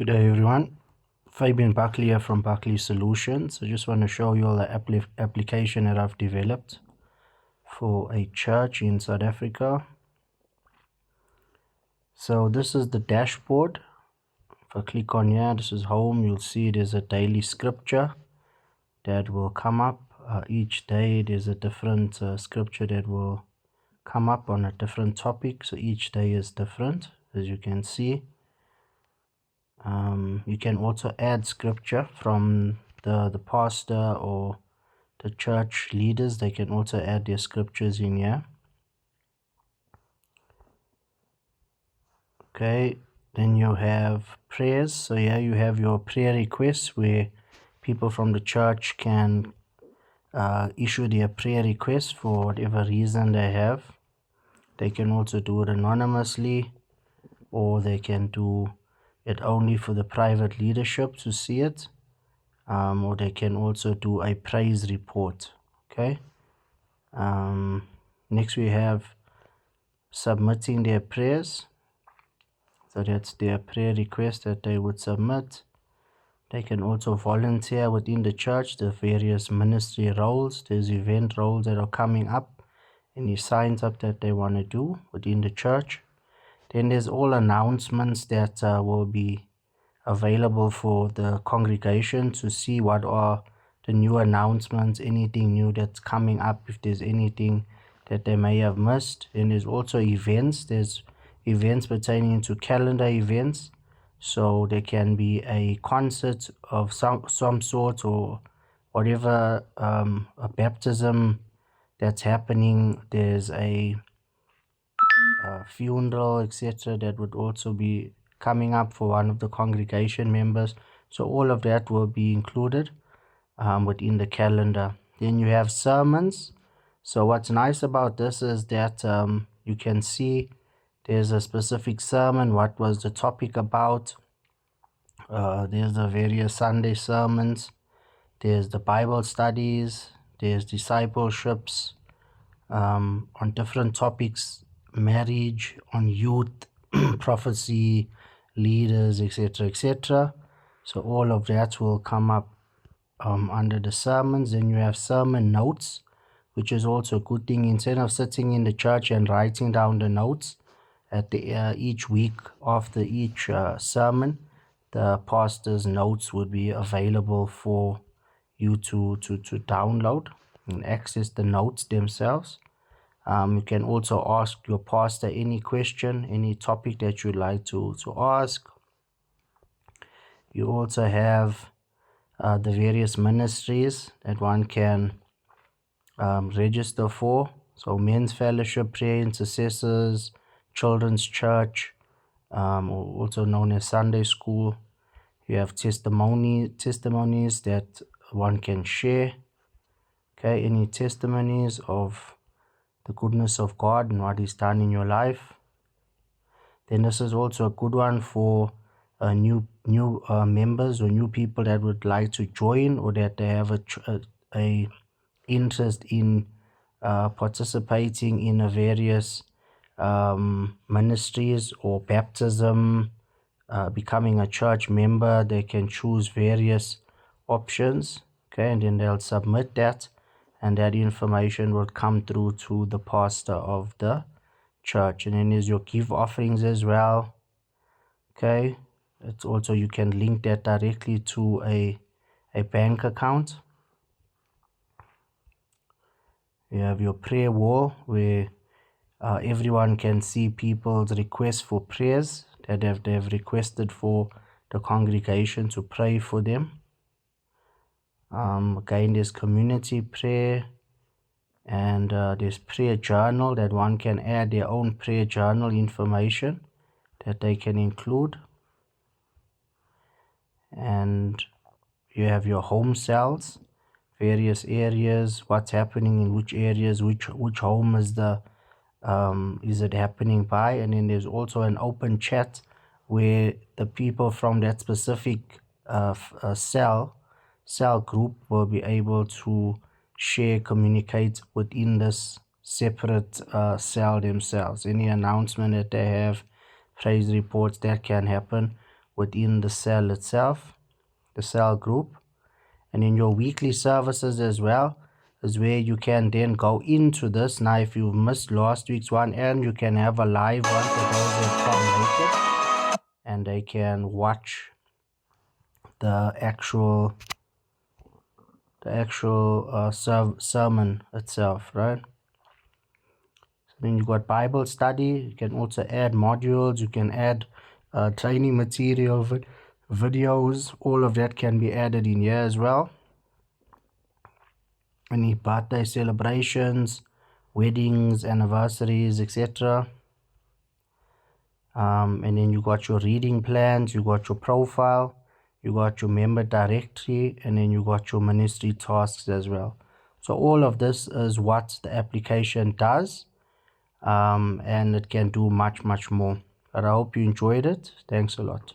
Good day everyone, Fabian Buckley here from Buckley Solutions. I just want to show you all the application that I've developed for a church in South Africa. So this is the dashboard. If I click on here, this is home, you'll see there's a daily scripture that will come up. Each day there's a different scripture that will come up on a different topic, so each day is different, as you can see. You can also add scripture from the pastor or the church leaders. They can also add their scriptures in here. Okay, then you have prayers. So here you have your prayer requests where people from the church can issue their prayer requests for whatever reason they have. They can also do it anonymously, or they can do it only for the private leadership to see it, or they can also do a praise report. Okay, next we have submitting their prayers. So that's their prayer request that they would submit. They can also volunteer within the church, the various ministry roles. There's event roles that are coming up, any signs up that they want to do within the church. Then there's all announcements that will be available for the congregation to see what are the new announcements, anything new that's coming up, if there's anything that they may have missed. And there's also events. There's events pertaining to calendar events. So there can be a concert of some sort, or whatever, a baptism that's happening. There's a funeral, etc., that would also be coming up for one of the congregation members. So all of that will be included within the calendar. Then you have sermons. So what's nice about this is that you can see there's a specific sermon, what was the topic about. There's the various Sunday sermons, there's the Bible studies, there's discipleships on different topics, marriage, on youth, prophecy, leaders, etc., etc. So all of that will come up under the sermons. Then you have sermon notes, which is also a good thing. Instead of sitting in the church and writing down the notes at the each week after each sermon, the pastor's notes would be available for you to download and access the notes themselves. You can also ask your pastor any question, any topic that you'd like to ask. You also have the various ministries that one can register for. So men's fellowship, prayer intercessors, children's church, also known as Sunday school. You have testimonies that one can share. Okay, any testimonies of the goodness of God and what He's done in your life. Then this is also a good one for new members or new people that would like to join, or that they have a interest in participating in a various ministries or baptism, becoming a church member. They can choose various options. Okay, and then they'll submit that, and that information will come through to the pastor of the church. And then there's your give offerings as well. Okay, it's also, you can link that directly to a bank account. You have your prayer wall, where everyone can see people's requests for prayers that they've requested for the congregation to pray for them. Again, there's community prayer, and there's prayer journal that one can add their own prayer journal information that they can include. And you have your home cells, various areas, what's happening in which areas, which home is it happening by. And then there's also an open chat where the people from that specific cell group will be able to share, communicate within this separate cell themselves. Any announcement that they have, praise reports, that can happen within the cell itself, the cell group. And in your weekly services as well is where you can then go into this. Now, if you missed last week's one, and you can have a live one for those that can't make it, and they can watch the actual sermon itself, right? So then you got Bible study. You can also add modules. You can add training material, videos. All of that can be added in here as well. Any birthday celebrations, weddings, anniversaries, etc. And then you got your reading plans, you got your profile, you got your member directory, and then you got your ministry tasks as well. So all of this is what the application does, and it can do much more. But I hope you enjoyed it. Thanks a lot.